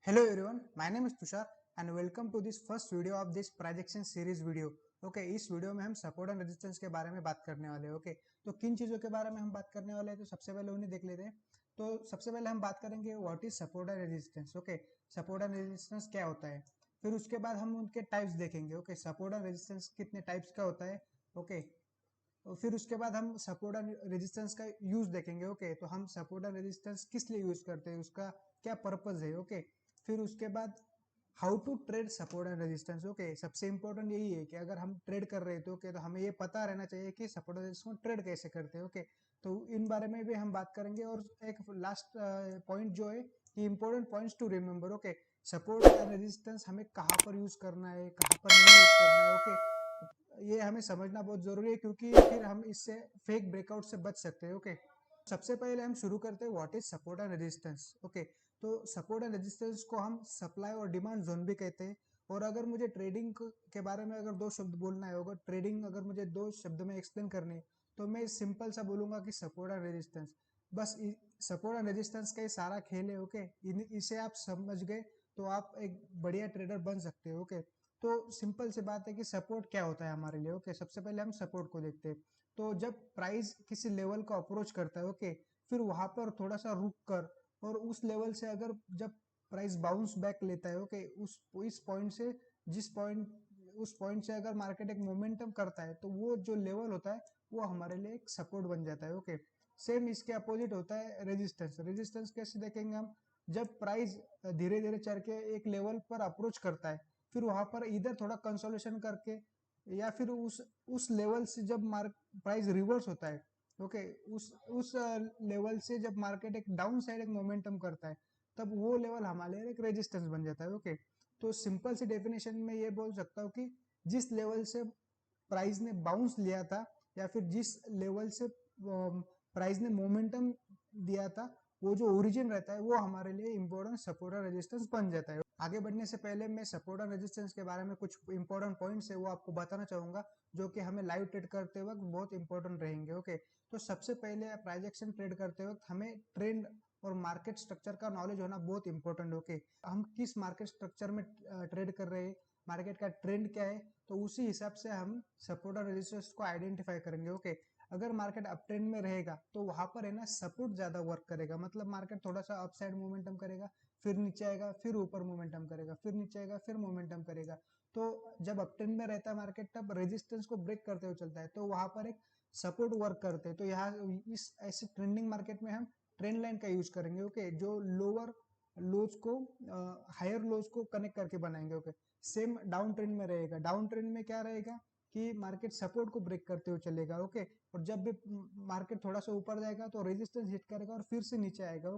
Hello everyone, my name is Tushar and welcome to this first video of this projection series video. इस video में हम support and resistance के बारे में बात करने वाले हैं. तो किन चीजों के बारे में हम बात करने वाले हैं, तो सबसे पहले उन्हें देख लेते हैं. तो सबसे पहले हम बात करेंगे what is support and resistance. Support and resistance क्या होता है. फिर उसके बाद हम उनके टाइप्स देखेंगे. सपोर्ट एंड रेजिस्टेंस कितने टाइप्स का होता है. ओके तो फिर उसके बाद हम सपोर्ट एंड रेजिस्टेंस का यूज देखेंगे. तो हम सपोर्ट एंड रेजिस्टेंस किस लिए यूज करते हैं, उसका क्या पर्पज है. फिर उसके बाद how to trade support and resistance. सबसे इंपॉर्टेंट यही है कि अगर हम ट्रेड कर रहे हैं तो हमें ये पता रहना चाहिए कि सपोर्ट एंड रेजिस्टेंस को ट्रेड कैसे करते हैं. तो इन बारे में भी हम बात करेंगे. और एक लास्ट पॉइंट जो है कि important points to remember. Support and resistance हमें कहाँ पर यूज करना है, कहाँ पर नहीं यूज करना है. ये हमें समझना बहुत जरूरी है, क्योंकि फिर हम इससे फेक ब्रेकआउट से बच सकते हैं. सबसे पहले हम शुरू करते हैं what is support and resistance. तो सपोर्ट एंड रेजिस्टेंस को हम सप्लाई और डिमांड जोन भी कहते हैं. और अगर मुझे ट्रेडिंग के बारे में अगर दो शब्द बोलना है, अगर ट्रेडिंग अगर मुझे दो शब्द में एक्सप्लेन करनी है, तो मैं सिंपल सा बोलूंगा कि सपोर्ट एंड रेजिस्टेंस. बस सपोर्ट एंड रेजिस्टेंस का ही सारा खेल है. इसे आप समझ गए तो आप एक बढ़िया ट्रेडर बन सकते हो. तो सिंपल सी बात है कि सपोर्ट क्या होता है हमारे लिए. सबसे पहले हम सपोर्ट को देखते हैं. तो जब प्राइस किसी लेवल को अप्रोच करता है, फिर वहां पर थोड़ा सा रुक कर और उस लेवल से अगर जब प्राइस बाउंस बैक लेता है, उस इस पॉइंट से जिस पॉइंट उस पॉइंट से अगर मार्केट एक मोमेंटम करता है, तो वो जो लेवल होता है वो हमारे लिए एक सपोर्ट बन जाता है. सेम इसके अपोजिट होता है रेजिस्टेंस. रेजिस्टेंस कैसे देखेंगे हम, जब प्राइस धीरे धीरे चढ़ के एक लेवल पर अप्रोच करता है, फिर वहां पर इधर थोड़ा कंसोलेशन करके या फिर उस लेवल से जब प्राइस रिवर्स होता है, उस लेवल से जब मार्केट एक डाउन साइड एक मोमेंटम करता है, तब वो लेवल हमारे लिए एक रेजिस्टेंस बन जाता है. तो सिंपल सी डेफिनेशन में ये बोल सकता हूँ कि जिस लेवल से प्राइस ने बाउंस लिया था, या फिर जिस लेवल से प्राइस ने मोमेंटम दिया था, वो जो ओरिजिन रहता है वो हमारे लिए इंपॉर्टेंट सपोर्ट और रेजिस्टेंस बन जाता है. आगे बढ़ने से पहले मैं सपोर्ट और रेजिस्टेंस के बारे में कुछ इंपॉर्टेंट पॉइंट्स है वो आपको बताना चाहूंगा, जो कि हमें लाइव ट्रेड करते वक्त बहुत इंपॉर्टेंट रहेंगे. तो सबसे पहले प्राइस एक्शन ट्रेड करते वक्त हमें ट्रेंड और मार्केट स्ट्रक्चर का नॉलेज होना बहुत इंपॉर्टेंट है. हम किस मार्केट स्ट्रक्चर में ट्रेड कर रहे हैं, मार्केट का ट्रेंड क्या है, तो उसी हिसाब से हम सपोर्ट और रेजिस्टेंस को आइडेंटिफाई करेंगे. अगर मार्केट अप ट्रेंड में रहेगा तो वहां पर है ना सपोर्ट ज्यादा वर्क करेगा. मतलब मार्केट थोड़ा सा अप साइड मोमेंटम करेगा, फिर नीचे आएगा, फिर ऊपर मोमेंटम करेगा, फिर नीचे आएगा, फिर मोमेंटम करेगा. तो जब अप ट्रेंड में रहता है मार्केट, तब रेजिस्टेंस को ब्रेक करते हुए चलता है, तो वहां पर एक सपोर्ट वर्क करते हैं. तो यहाँ इस ऐसे ट्रेंडिंग मार्केट में हम ट्रेंड लाइन का यूज करेंगे. जो लोअर लोज को हायर लोज को कनेक्ट करके बनाएंगे. सेम डाउन ट्रेंड में रहेगा. डाउन ट्रेंड में क्या रहेगा कि मार्केट सपोर्ट को ब्रेक करते हुए चलेगा. और जब भी मार्केट थोड़ा सा ऊपर जाएगा तो रेजिस्टेंस हिट करेगा और फिर से नीचे आएगा.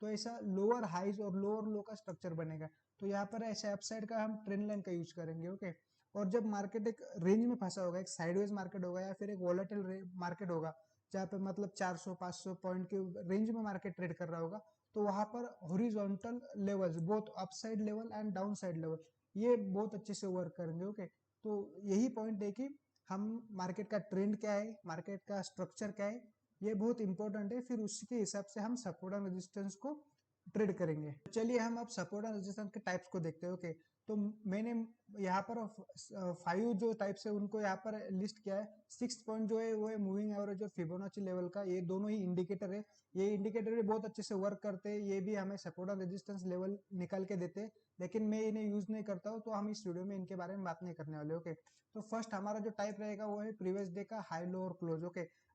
तो ऐसा लोअर हाइज और लोअर लो का स्ट्रक्चर बनेगा. तो यहाँ पर ऐसे अपसाइड का हम ट्रेंड लाइन का यूज करेंगे. और जब मार्केट एक रेंज में फंसा होगा, एक साइडवेज मार्केट होगा या फिर एक वॉलेटाइल मार्केट होगा, जहाँ पे मतलब 400-500 पॉइंट के रेंज में मार्केट ट्रेड कर रहा होगा, तो वहां पर horizontal levels, both upside level and down side level, ये बहुत अच्छे से वर्क करेंगे. तो यही पॉइंट है कि हम मार्केट का ट्रेंड क्या है, मार्केट का स्ट्रक्चर क्या है, ये बहुत इंपॉर्टेंट है. फिर उसके हिसाब से हम सपोर्ट एंड रेजिस्टेंस को ट्रेड करेंगे. चलिए हम अब सपोर्ट एंड रेजिस्टेंस के टाइप्स को देखते हैं. तो मैंने यहाँ पर 5 जो टाइप्स है उनको यहाँ पर लिस्ट किया है. 6 पॉइंट जो है वो है मूविंग एवरेज और फिबोनाची लेवल का. ये दोनों ही इंडिकेटर है. ये इंडिकेटर भी बहुत अच्छे से वर्क करते हैं. ये भी हमें सपोर्ट और रेजिस्टेंस लेवल निकाल के देते हैं, लेकिन मैं इन्हें यूज नहीं करता हूँ, तो हम इस वीडियो में इनके बारे में बात नहीं करने वाले. तो फर्स्ट हमारा जो टाइप रहेगा वो है प्रीवियस डे का हाई लो और क्लोज.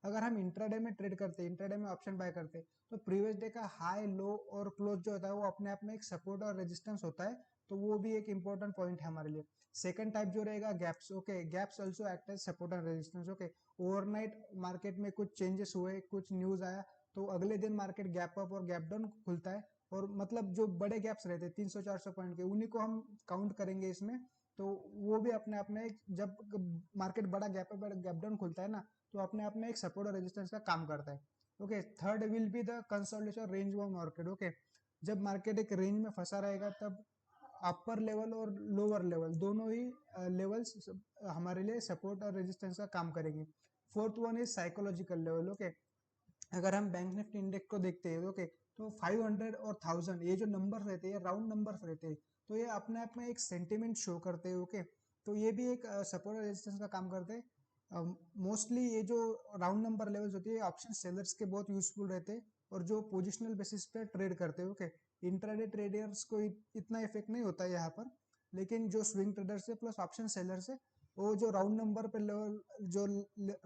अगर हम इंट्राडे में ट्रेड करते हैं, इंट्राडे में ऑप्शन बाय करते हैं, तो प्रीवियस डे का हाई लो और क्लोज जो होता है वो अपने आप में एक सपोर्ट और रेजिस्टेंस होता है. तो वो भी एक इंपॉर्टेंट पॉइंट है हमारे लिए. सेकंड टाइप जो रहेगा gaps. Gaps also act as support and resistance. Overnight market में कुछ चेंजेस हुए, कुछ न्यूज आया, तो अगले दिन मार्केट गैप अप और गैप डाउन खुलता है. और मतलब जो बड़े गैप्स रहते हैं 300-400 पॉइंट के, उन्हीं को हम काउंट करेंगे इसमें. तो वो भी अपने आप में जब मार्केट बड़ा गैप अप और गैप डाउन खुलता है ना, तो अपने आप में एक सपोर्ट और रेजिस्टेंस का काम करता है. Third will be the consolidation range bound market. जब मार्केट एक रेंज में फंसा रहेगा, तब अपर लेवल और लोअर लेवल दोनों ही लेवल्स हमारे लिए सपोर्ट और रेजिस्टेंस का काम करेंगे. Fourth one is psychological level. अगर हम बैंक निफ्टी इंडेक्स को देखते हैं, तो 500 और 1000 ये जो नंबर रहते हैं, राउंड नंबर्स रहते हैं, तो ये अपने आप में एक सेंटिमेंट शो करते हैं। ओके, तो ये भी एक सपोर्ट और रेजिस्टेंस का काम करते हैं। मोस्टली ये जो राउंड नंबर लेवल्स होती है ऑप्शन सेलर्स के बहुत यूजफुल रहते हैं, और जो पोजिशनल बेसिस पे ट्रेड करते हैं। ओके, इंट्राडे ट्रेडर्स को इतना इफेक्ट नहीं होता है यहाँ पर, लेकिन जो स्विंग ट्रेडर्स है प्लस ऑप्शन सेलर्स है, वो जो राउंड नंबर पे लेवल, जो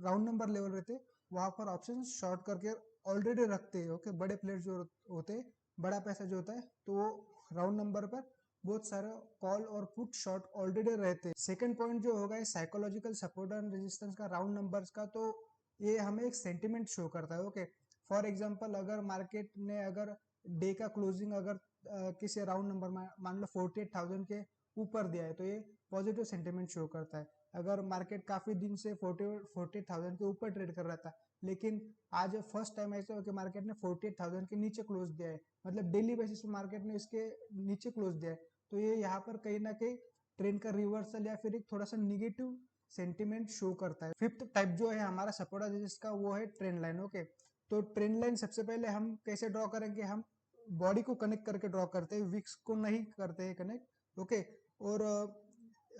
राउंड नंबर लेवल रहते हैं वहां पर ऑप्शन शॉर्ट करके ऑलरेडी रखते हैं। ओके, बड़े प्लेयर्स जो होते हैं, बड़ा पैसा जो होता है, तो वो राउंड नंबर पर बहुत सारे कॉल और पुट शॉर्ट ऑलरेडी रहते हैं। सेकंड पॉइंट जो होगा साइकोलॉजिकल सपोर्ट एंड रेजिस्टेंस का राउंड नंबर्स का, तो ये हमें एक सेंटिमेंट शो करता है। ओके, फॉर एग्जांपल अगर मार्केट ने अगर डे का क्लोजिंग अगर किसी राउंड नंबर मान लो 48,000 के ऊपर दिया है, तो ये पॉजिटिव सेंटिमेंट शो करता है। अगर मार्केट काफी दिन से 40,000 के ऊपर ट्रेड कर रहा था, लेकिन आज फर्स्ट टाइम ऐसा हो कि मार्केट ने 48,000 के नीचे क्लोज दिया है, मतलब डेली बेसिस पे मार्केट ने इसके नीचे क्लोज दिया है, तो ये यहाँ पर कहीं ना कहीं ट्रेंड का रिवर्सल या फिर एक थोड़ा सा निगेटिव सेंटिमेंट शो करता है। फिफ्थ टाइप जो है हमारा सपोर्ट जिसका, वो है ट्रेंड लाइन। ओके, तो ट्रेंड लाइन सबसे पहले हम कैसे ड्रॉ करेंगे, हम बॉडी को कनेक्ट करके ड्रॉ करते हैं, विक्स को नहीं करते हैं कनेक्ट। ओके, और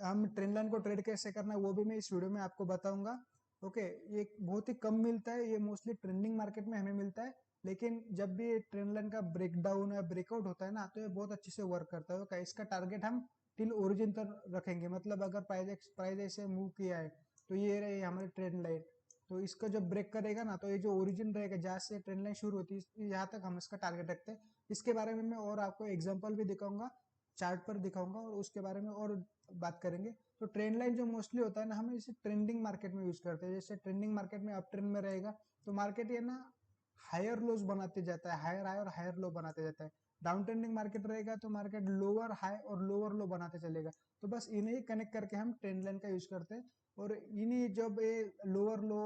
हम ट्रेंड लाइन को ट्रेड कैसे करना है वो भी मैं इस वीडियो में आपको बताऊंगा। ओके, ये बहुत ही कम मिलता है, ये मोस्टली ट्रेंडिंग मार्केट में हमें मिलता है, लेकिन जब भी ट्रेंड लाइन का ब्रेकडाउन या ब्रेकआउट होता है ना, तो ये बहुत अच्छे से वर्क करता है। ओके, इसका टारगेट हम टिल ओरिजिन तक रखेंगे, मतलब अगर प्राइस ऐसे मूव किया है, तो ये रहे हमारी ट्रेंड लाइन, तो इसको जब ब्रेक करेगा ना, तो ये जो ओरिजिन रहेगा जहाँ से ट्रेंड लाइन शुरू होती है, यहाँ तक हम इसका टारगेट रखते हैं। इसके बारे में मैं और आपको एग्जांपल भी दिखाऊंगा, चार्ट पर दिखाऊंगा, और उसके बारे में और बात करेंगे। तो ट्रेंड लाइन जो मोस्टली होता है ना, हम इसे ट्रेंडिंग मार्केट में यूज करते हैं। जैसे ट्रेंडिंग मार्केट में अप ट्रेंड में रहेगा, तो मार्केट ये ना हायर लोज बनाते जाता है, हायर हाई और हायर लो बनाते जाता है। डाउन ट्रेंडिंग मार्केट रहेगा तो मार्केट लोअर हाई और लोअर लो बनाते चलेगा। तो बस इन्हें कनेक्ट करके हम ट्रेंड लाइन का यूज करते हैं, और इन्हीं जब ये लोअर लो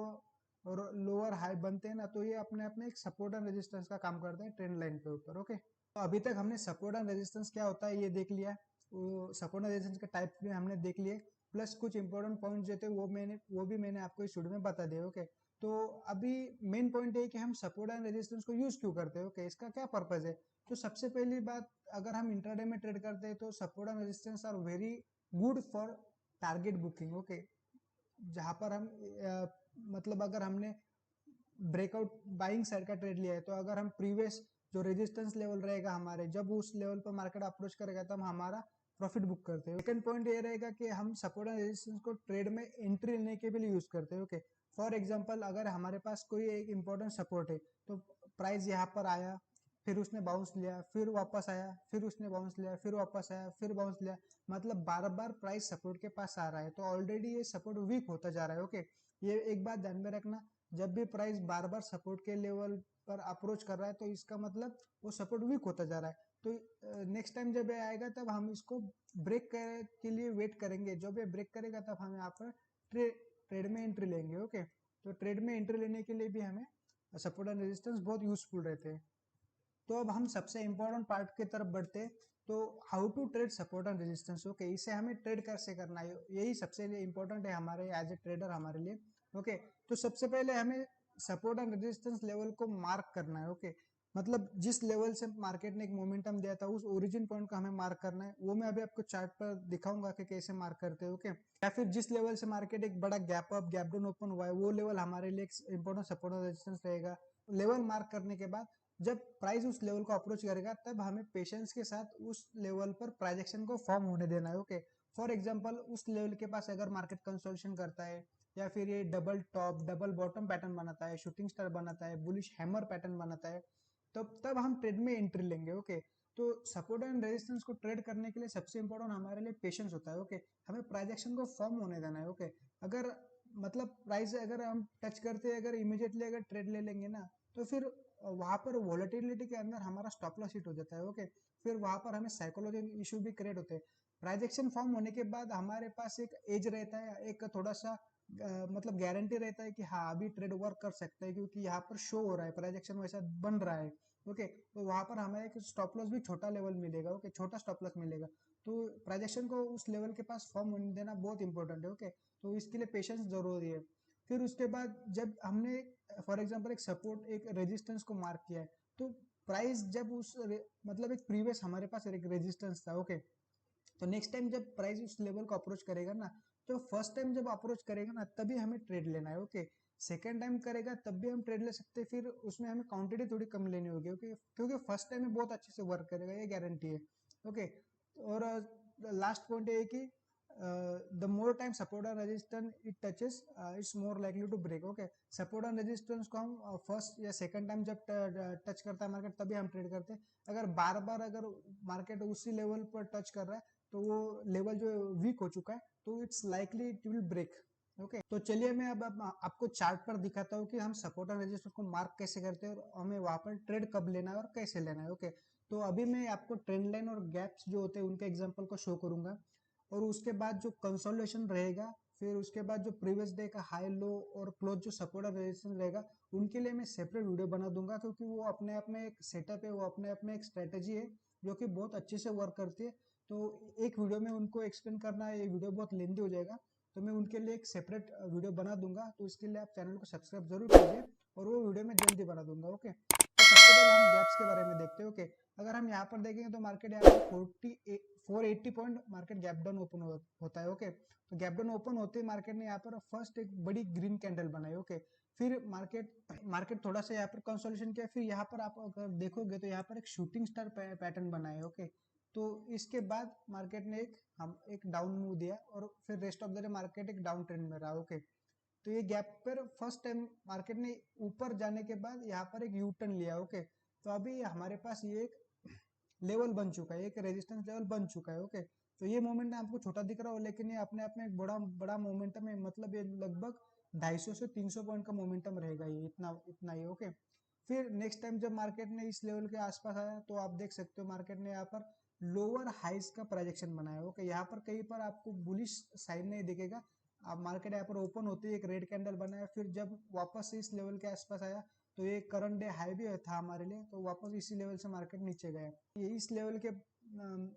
और लोअर हाई बनते हैं ना, तो ये अपने आप में एक सपोर्ट एंड रेजिस्टेंस का काम करते हैं ट्रेंड लाइन के ऊपर। ओके, तो अभी तक हमने सपोर्ट एंड रेजिस्टेंस क्या होता है ये देख लिया, वो सपोर्ट एंड रेजिस्टेंस के टाइप भी हमने देख लिए, प्लस कुछ इंपॉर्टेंट पॉइंट जो थे वो भी मैंने आपको इस वीडियो में बता दिया। ओके, तो अभी मेन पॉइंट है कि हम सपोर्ट एंड रेजिस्टेंस को यूज क्यों करते हैं। ओके, इसका क्या पर्पज है। तो सबसे पहली बात, अगर हम इंट्राडे में ट्रेड करते हैं तो support and resistance R very good for target booking. Okay, जहां पर हम मतलब अगर हमने ब्रेकआउट बाइंग साइड का ट्रेड लिया है, तो अगर हम प्रीवियस जो रेजिस्टेंस लेवल रहेगा हमारे, जब उस लेवल पर मार्केट अप्रोच करेगा तब हमारा प्रॉफिट बुक करते हैं। सेकंड पॉइंट ये रहेगा कि हम सपोर्ट एंड रेजिस्टेंस को ट्रेड में एंट्री लेने के लिए यूज करते हैं। ओके, फॉर एग्जांपल अगर हमारे पास कोई एक इंपॉर्टेंट सपोर्ट है, तो प्राइस यहाँ पर आया, फिर उसने बाउंस लिया, फिर वापस आया, फिर उसने बाउंस लिया, फिर वापस आया, फिर बाउंस लिया, मतलब बार बार प्राइस सपोर्ट के पास आ रहा है, तो ऑलरेडी ये सपोर्ट वीक होता जा रहा है। ओके, ये एक बात ध्यान में रखना, जब भी प्राइस बार बार सपोर्ट के लेवल पर अप्रोच कर रहा है, तो इसका मतलब वो सपोर्ट वीक होता जा रहा है। तो नेक्स्ट टाइम जब ये आएगा तब हम इसको ब्रेक के लिए वेट करेंगे, जब ये ब्रेक करेगा तब हम यहाँ पर ट्रेड में एंट्री लेंगे। ओके, तो ट्रेड में एंट्री लेने के लिए भी हमें सपोर्ट एंड रेजिस्टेंस बहुत यूजफुल रहते हैं। तो अब हम सबसे इंपॉर्टेंट पार्ट की तरफ बढ़ते हैं, तो how to trade support and resistance. Okay, इसे हमें ट्रेड कैसे करना है, यही सबसे इंपॉर्टेंट है हमारे एज ए ट्रेडर हमारे लिए। ओके, तो सबसे पहले हमें सपोर्ट एंड रेजिस्टेंस लेवल को मार्क करना है। ओके, मतलब जिस लेवल से मार्केट ने एक मोमेंटम दिया था, उस ओरिजिन पॉइंट को हमें मार्क करना है, वो मैं अभी आपको चार्ट पर दिखाऊंगा कि कैसे मार्क करते हैं। ओके, या फिर जिस लेवल से मार्केट एक बड़ा gap up gap down open हुआ है, वो लेवल हमारे लिए इंपॉर्टेंट सपोर्ट और रेजिस्टेंस रहेगा। लेवल मार्क करने के बाद जब प्राइस उस लेवल को अप्रोच करेगा, तब हमें पेशेंस के साथ उस लेवल पर प्राइस एक्शन को फॉर्म होने देना है। ओके, फॉर एग्जांपल उस लेवल के पास अगर मार्केट कंसोलिडेशन करता है, या फिर ये double top double bottom pattern बनाता है, शूटिंग स्टार बनाता है, बुलिश हैमर पैटर्न बनाता है, तब हम ट्रेड में एंट्री लेंगे। ओके, तो सपोर्ट एंड रेजिस्टेंस को ट्रेड करने के लिए सबसे इंपॉर्टेंट हमारे लिए पेशेंस होता है। ओके, हमें प्राइस एक्शन को फॉर्म होने देना है। ओके, अगर मतलब प्राइस अगर हम टच करते हैं, अगर इमीडिएटली अगर ट्रेड ले लेंगे ना, तो फिर वहां पर वॉलेटिलिटी के अंदर हमारा स्टॉप लॉस हिट हो जाता है। ओके, फिर वहां पर हमें साइकोलॉजिकल इशू भी क्रिएट होते हैं। ट्रांजेक्शन फॉर्म होने के बाद हमारे पास एक एज रहता है, एक थोड़ा सा मतलब गारंटी रहता है कि हाँ अभी ट्रेड वर्क कर सकता है, क्योंकि यहाँ पर शो हो रहा है ट्रांजेक्शन वैसा बन रहा है। ओके, तो वहां पर हमें एक स्टॉप लॉस भी छोटा लेवल मिलेगा। ओके, छोटा स्टॉप लॉस मिलेगा, तो ट्रांजेक्शन को उस लेवल के पास फॉर्म होने देना बहुत इंपॉर्टेंट है। ओके, तो इसके लिए पेशेंस जरूरी है। फिर उसके बाद जब हमने फॉर एग्जांपल एक सपोर्ट एक रेजिस्टेंस को मार्क किया है, तो प्राइस जब मतलब एक प्रीवियस हमारे पास एक रेजिस्टेंस था, ओके। तो नेक्स्ट टाइम जब प्राइस उस लेवल को अप्रोच करेगा ना, तो फर्स्ट टाइम जब अप्रोच करेगा ना तभी हमें ट्रेड लेना है, ओके। सेकेंड टाइम करेगा तब भी हम ट्रेड ले सकते हैं, फिर उसमें हमें क्वांटिटी थोड़ी कम लेनी होगी, ओके, क्योंकि फर्स्ट टाइम में बहुत अच्छे से वर्क करेगा, ये गारंटी है, ओके। और लास्ट पॉइंट ये है कि the more time support and resistance it touches it's more likely to break, okay. Support and resistance को हम फर्स्ट या सेकंड टाइम जब टच करता है मार्केट तभी हम ट्रेड करते हैं। अगर बार बार अगर मार्केट उसी लेवल पर टच कर रहा है तो वो लेवल जो वीक हो चुका है, तो it's likely it will break, okay. तो चलिए मैं अब आपको चार्ट पर दिखाता हूँ कि हम सपोर्ट और रेजिस्टेंस को मार्क कैसे करते हैं और हमें वहां पर ट्रेड कब लेना है और कैसे लेना है, ओके। तो अभी मैं आपको ट्रेंड लाइन और गैप्स जो होते हैं उनके एग्जांपल को शो करूंगा, और उसके बाद जो कंसोलिडेशन रहेगा, फिर उसके बाद जो प्रीवियस डे का हाई लो और क्लोज जो सपोर्ट और रेजिस्टेंस रहेगा, उनके लिए मैं सेपरेट वीडियो बना दूंगा, क्योंकि वो अपने आप में एक सेटअप है, वो अपने आप में एक स्ट्रेटेजी है जो कि बहुत अच्छे से वर्क करती है। तो एक वीडियो में उनको एक्सप्लेन करना है, ये वीडियो बहुत लेंदी हो जाएगा, तो मैं उनके लिए एक सेपरेट वीडियो बना दूंगा, तो इसके लिए आप चैनल को सब्सक्राइब जरूर कीजिए, और वो वीडियो मैं जल्दी बना दूंगा, ओके। तो सबसे पहले हम गैप्स के बारे में देखते हैं, ओके। अगर हम यहाँ पर देखेंगे तो मार्केट यहाँ पर 480 point market gap down open होता है, ओके। तो गैप डाउन ओपन होते ही मार्केट ने यहाँ पर फर्स्ट एक बड़ी ग्रीन कैंडल बनाई, ओके। फिर मार्केट थोड़ा सा यहाँ पर कंसोलिडेशन किया, फिर यहाँ पर आप अगर देखोगे तो यहाँ पर एक शूटिंग स्टार पैटर्न बना है, ओके। तो इसके बाद मार्केट ने एक डाउन मूव दिया, और फिर rest of the day market एक डाउन ट्रेंड में रहा, ओके। तो ये गैप पर फर्स्ट टाइम मार्केट ने ऊपर जाने के बाद यहाँ पर एक यू टर्न लिया, ओके। तो अभी हमारे पास ये एक लेवल बन चुका है, एक रेजिस्टेंस लेवल बन चुका है, ओके। तो ये मोमेंटम आपको छोटा दिख रहा हो, लेकिन ये अपने आप में एक बड़ा बड़ा मोमेंटम है, मतलब ये लगभग 250 से 300 पॉइंट का मोमेंटम रहेगा, ये इतना इतना ही, ओके। फिर नेक्स्ट टाइम जब मार्केट ने इस लेवल के आसपास आया, तो आप देख सकते हो मार्केट ने यहाँ पर लोअर हाइज का प्रोजेक्शन बनाया, ओके। यहाँ पर कहीं पर आपको बुलिश साइन नहीं दिखेगा। अब मार्केट यहाँ पर ओपन होती है, एक रेड कैंडल बनाया, फिर जब वापस इस लेवल के आसपास आया, तो ये करंट डे हाई भी था हमारे लिए, तो वापस इसी लेवल से मार्केट नीचे गया। ये इस लेवल के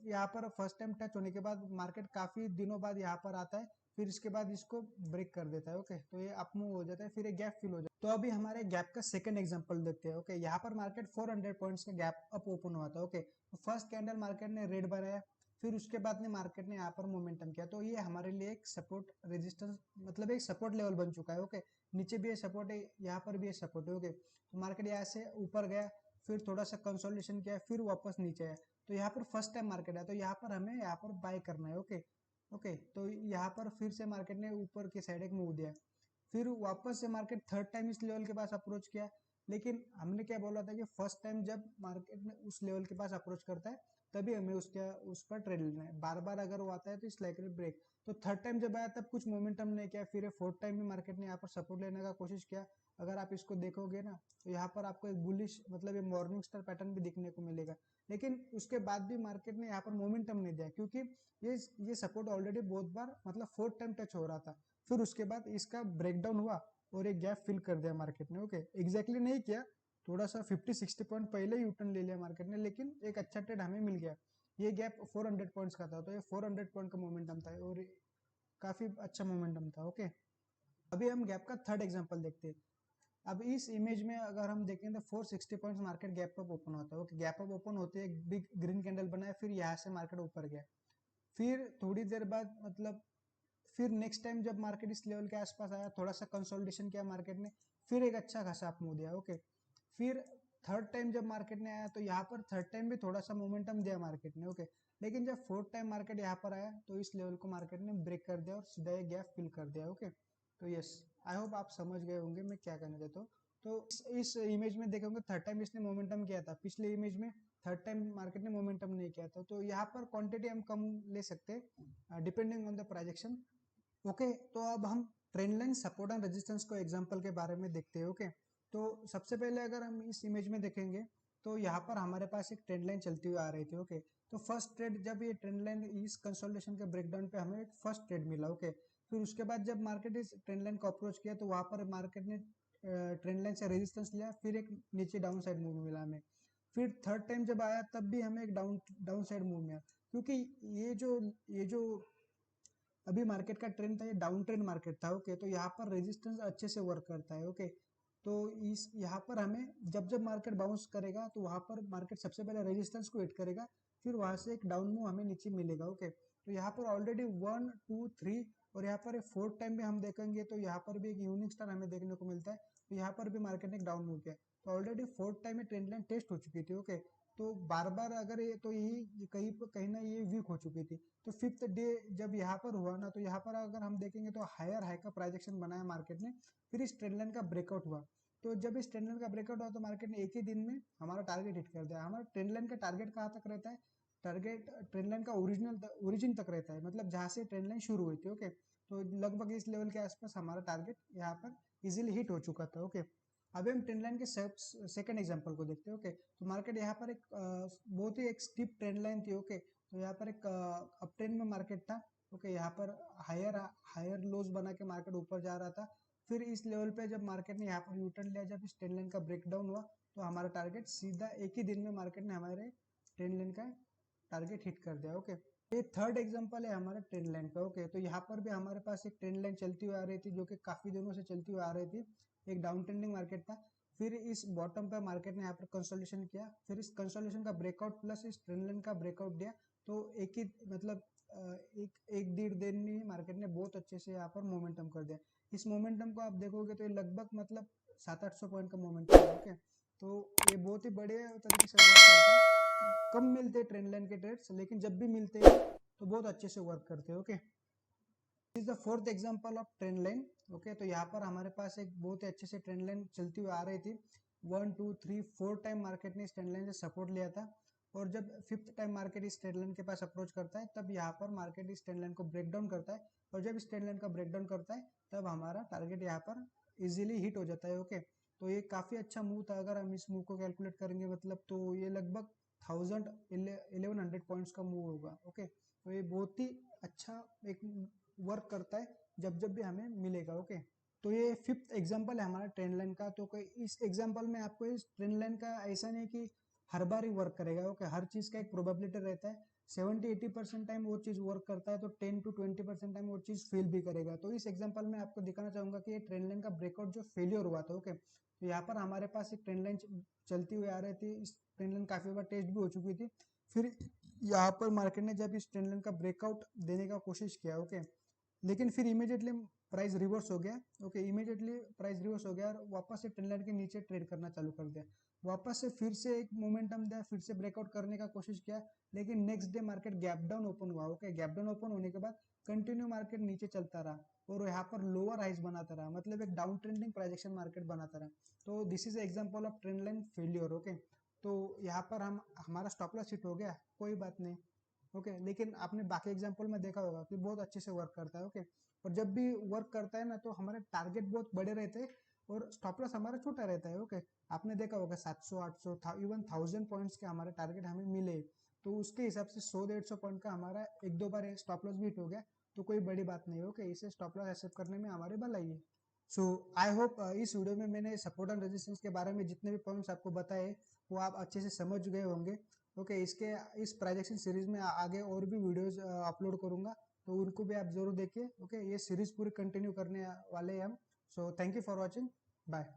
यहाँ पर फर्स्ट टाइम टच होने के बाद मार्केट काफी दिनों बाद यहाँ पर आता है, फिर इसके बाद इसको ब्रेक कर देता है, ओके। तो ये अप मूव हो जाता है, फिर एक गैप फिल हो जाता है। तो अभी हमारे गैप का सेकंड एग्जांपल देखते हैं, ओके। यहाँ पर मार्केट 400 पॉइंट्स का गैप अप ओपन हुआ था, ओके। तो फर्स्ट कैंडल मार्केट ने रेड बनाया, फिर उसके बाद में मार्केट ने यहाँ पर मोमेंटम किया, तो ये हमारे लिए एक सपोर्ट रेजिस्टेंस, मतलब एक सपोर्ट लेवल बन चुका है, ओके। नीचे भी ये सपोर्ट है, यहाँ पर भी ये सपोर्ट है, ओके। तो मार्केट यहाँ से ऊपर गया, फिर थोड़ा सा कंसोलिडेशन किया, फिर वापस नीचे आया, तो यहाँ पर फर्स्ट टाइम मार्केट है, तो यहाँ पर हमें यहाँ पर बाय करना है, ओके। ओके, तो यहाँ पर फिर से मार्केट ने ऊपर की साइड एक मूव दिया, फिर वापस से मार्केट थर्ड टाइम इस लेवल के पास अप्रोच किया, लेकिन हमने क्या बोला था कि फर्स्ट टाइम जब मार्केट ने उस लेवल के पास अप्रोच करता है तभी हमें उस पर ट्रेड लेना है, बार बार अगर वो आता है तो इस लाइकली ब्रेक। तो थर्ड टाइम जब आया तब कुछ मोमेंटम नहीं किया, फिर फोर्थ टाइम भी मार्केट ने यहाँ पर सपोर्ट लेने का कोशिश किया। अगर आप इसको देखोगे ना, तो यहाँ पर आपको एक बुलिश मतलब ये मॉर्निंग स्टार पैटर्न भी देखने को मिलेगा, लेकिन उसके बाद भी मार्केट ने यहाँ पर मोमेंटम नहीं दिया, क्योंकि ये सपोर्ट ऑलरेडी बहुत बार मतलब फोर्थ टाइम टच हो रहा था। फिर उसके बाद इसका ब्रेकडाउन हुआ और एक गैप फिल कर दिया मार्केट ने, ओके। एग्जैक्टली नहीं किया, थोड़ा सा 50-60 पॉइंट पहले ही यूटर्न ले लिया मार्केट ने, लेकिन एक अच्छा ट्रेड हमें मिल गया। ये गैप 400 पॉइंट्स का था, तो ये 400 पॉइंट का मोमेंटम था और काफी अच्छा मोमेंटम था, ओके। अभी हम गैप का थर्ड एग्जांपल देखते हैं। अब इस इमेज में अगर हम देखें तो 460 points market gap up open होता है, ओके। गैप अप ओपन होते एक बिग ग्रीन कैंडल बनाया, फिर यहाँ से मार्केट ऊपर गया, फिर थोड़ी देर बाद मतलब फिर नेक्स्ट टाइम जब मार्केट इस लेवल के आसपास आया, थोड़ा सा कंसोलिडेशन किया मार्केट ने, फिर एक अच्छा खासा अप मूव दिया, ओके। फिर थर्ड टाइम जब मार्केट ने आया, तो यहाँ पर थर्ड टाइम भी थोड़ा सा मोमेंटम दिया मार्केट ने, ओके। लेकिन जब फोर्थ टाइम मार्केट यहाँ पर आया, तो इस लेवल को मार्केट ने ब्रेक कर दिया और सीधा ये गैप फिल कर दिया, ओके। तो यस, आई होप आप समझ गए होंगे मैं क्या कहना चाहता हूँ। तो इस इमेज में देखेंगे थर्ड टाइम इसने मोमेंटम किया था, पिछले इमेज में थर्ड टाइम मार्केट ने मोमेंटम नहीं किया था, तो यहाँ पर क्वांटिटी हम कम ले सकते हैं depending on the projection, okay. तो अब हम trend line support and resistance को एग्जांपल के बारे में देखते हैं, ओके। तो सबसे पहले अगर हम इस इमेज में देखेंगे, तो यहाँ पर हमारे पास एक ट्रेंड लाइन चलती हुई आ रही थी, ओके। तो फर्स्ट ट्रेड जब ये ट्रेंड लाइन इस कंसोलिडेशन के ब्रेकडाउन पे हमें एक फर्स्ट ट्रेड मिला, ओके। फिर उसके बाद जब मार्केट इस ट्रेंड लाइन को अप्रोच किया, तो वहां पर मार्केट ने ट्रेंड लाइन से रेजिस्टेंस लिया, फिर एक नीचे डाउन साइड मूव मिला हमें। फिर थर्ड टाइम जब आया तब भी हमें एक डाउन साइड मूव मिला, क्योंकि ये जो अभी मार्केट का ट्रेंड था, ये डाउन ट्रेंड मार्केट था, ओके। तो यहाँ पर रेजिस्टेंस अच्छे से वर्क करता है, ओके। तो इस यहाँ पर हमें जब जब मार्केट बाउंस करेगा तो वहाँ पर मार्केट सबसे पहले रेजिस्टेंस को हिट करेगा, फिर वहाँ से एक डाउन मूव हमें नीचे मिलेगा। ओके, तो यहाँ पर ऑलरेडी 1 2 3 और यहाँ पर फोर्थ टाइम भी हम देखेंगे तो यहाँ पर भी एक यूनिक स्टार हमें देखने को मिलता है। तो यहाँ पर भी मार्केट ने एक डाउन मूव किया, तो ऑलरेडी फोर्थ टाइम में ट्रेंड लाइन टेस्ट हो चुकी थी। ओके, तो बार बार अगर ये तो यही कहीं ना ये वीक हो चुकी थी। तो फिफ्थ डे जब यहाँ पर हुआ ना, तो यहाँ पर अगर हम देखेंगे तो हायर हाई का प्राइजेक्शन बनाया मार्केट ने, फिर इस ट्रेंड लाइन का ब्रेकआउट हुआ। तो जब इस ट्रेंड लाइन का ब्रेकआउट हुआ तो मार्केट ने एक ही दिन में हमारा टारगेट हिट कर दिया। हमारा ट्रेंड लाइन का टारगेट कहाँ तक रहता है? टारगेट ट्रेंड लाइन का ओरिजिन तक रहता है, मतलब जहां से ट्रेंड लाइन शुरू हुई थी। ओके, तो लगभग इस लेवल के आसपास हमारा टारगेट यहाँ पर इजीली हिट हो चुका था। ओके, अभी हम ट्रेंड लाइन के सेकंड एग्जांपल को देखते हैं। ओके, तो मार्केट यहाँ पर एक बहुत ही एक स्टीप ट्रेंड लाइन थी। ओके, तो यहाँ पर एक अप ट्रेंड में मार्केट था। ओके, यहाँ पर हायर हायर लोज बना के मार्केट ऊपर जा रहा था। फिर इस लेवल पे जब मार्केट ने यहाँ पर यूटर्न लिया, जब इस ट्रेंड लाइन का ब्रेकडाउन हुआ, तो हमारा टारगेट सीधा एक ही दिन में मार्केट ने हमारे ट्रेंड लाइन का टारगेट हिट कर दिया। ओके, ये थर्ड एग्जांपल है हमारे ट्रेंड लाइन का। ओके, तो यहाँ पर भी हमारे पास एक ट्रेंड लाइन चलती हुई आ रही थी, जो कि काफी दिनों से चलती हुई आ रही थी। एक डाउन ट्रेंडिंग मार्केट था। फिर इस बॉटम पे मार्केट ने यहाँ पर कंसोलिडेशन किया, फिर इस कंसोलिडेशन का ब्रेकआउट प्लस इस ट्रेंड लाइन का ब्रेकआउट दिया। तो एक ही मतलब एक डेढ़ दिन में ही मार्केट ने बहुत अच्छे से यहाँ पर मोमेंटम कर दिया। इस मोमेंटम को आप देखोगे तो ये लगभग मतलब 700-800 पॉइंट का मोमेंटम है। ओके, तो ये बहुत ही बड़े तरीके से वर्क करता है। कम मिलते हैं ट्रेंड लाइन के ट्रेड्स, लेकिन जब भी मिलते हैं तो बहुत अच्छे से वर्क करते हैं। Okay, is the fourth example of trend line. Okay, तो यहाँ पर हमारे पास एक बहुत ही अच्छे से ट्रेंड लाइन चलती हुई आ रही थी। 1 2 3 4 टाइम मार्केट ने इस ट्रेंड लाइन से सपोर्ट लिया था, और जब फिफ्थ टाइम मार्केट इस ट्रेंड लाइन के पास अप्रोच करता है, तब यहाँ पर मार्केट इस ट्रेंड लाइन को ब्रेक डाउन करता है, और जब इस ट्रेंड लाइन का ब्रेक डाउन करता है तब हमारा टारगेट यहाँ पर इजिली हिट हो जाता है। ओके, तो ये काफी अच्छा मूव था। अगर हम इस मूव को कैलकुलेट करेंगे मतलब, तो ये लगभग 1100 पॉइंट्स का मूव होगा। ओके, तो ये बहुत ही अच्छा एक वर्क करता है जब जब भी हमें मिलेगा। ओके, तो ये फिफ्थ एग्जांपल है हमारा ट्रेंड लाइन का। तो कोई इस एग्जांपल में आपको इस ट्रेंड लाइन का ऐसा नहीं कि हर बार ही वर्क करेगा। ओके, हर चीज का एक प्रोबेबिलिटी रहता है। 70-80% टाइम वो चीज वर्क करता है, तो 10 to 20% टाइम वो चीज फेल भी करेगा। तो इस एग्जांपल में आपको दिखाना चाहूंगा कि ये ट्रेंड लाइन का ब्रेकआउट जो फेलियर हुआ था। ओके, तो यहाँ पर हमारे पास एक ट्रेंड लाइन चलती हुई आ रही थी। इस ट्रेंड लाइन काफी बार टेस्ट भी हो चुकी थी। फिर यहाँ पर मार्केट ने जब इस ट्रेंड लाइन का ब्रेकआउट देने का कोशिश किया, ओके, लेकिन फिर इमीडिएटली प्राइस रिवर्स हो गया। ओके, इमीडिएटली प्राइस रिवर्स हो गया और वापस से ट्रेंड लाइन के नीचे ट्रेड करना चालू कर दिया। वापस से फिर से एक मोमेंटम दिया, फिर से ब्रेकआउट करने का कोशिश किया, लेकिन next day market gap down open हुआ। ओके, गैप डाउन ओपन होने के बाद कंटिन्यू मार्केट नीचे चलता रहा और यहाँ पर लोअर हाइज बनाता रहा, मतलब एक डाउन ट्रेंडिंग प्राइजेक्शन मार्केट बनाता रहा। तो this is example of trend line failure. Okay, तो यहाँ पर हमारा स्टॉप लॉस हिट हो गया, कोई बात नहीं। ओके, लेकिन आपने बाकी एग्जांपल में देखा होगा कि बहुत अच्छे से वर्क करता है। ओके, और जब भी वर्क करता है ना, तो हमारे टारगेट बहुत बड़े रहते हैं और स्टॉप लॉस हमारा छोटा रहता है। ओके, आपने देखा होगा 700 800 इवन 1000 पॉइंट्स के हमारे टारगेट हमें मिले, तो उसके हिसाब से 100-150 पॉइंट का हमारा एक दो बार स्टॉप लॉस भी हिट हो गया, तो कोई बड़ी बात नहीं है। ओके, इसे स्टॉप लॉस एक्सेप्ट करने में हमारे भलाई है। सो आई होप इस वीडियो में मैंने सपोर्ट एंड रेजिस्टेंस के बारे में जितने भी पॉइंट्स आपको बताए वो आप अच्छे से समझ गए होंगे। ओके, इसके इस प्राइजेक्शन सीरीज में आगे और भी वीडियोस अपलोड करूंगा, तो उनको भी आप जरूर देखिए। ओके, ये सीरीज पूरी कंटिन्यू करने वाले हैं हम। So thank you for watching, bye.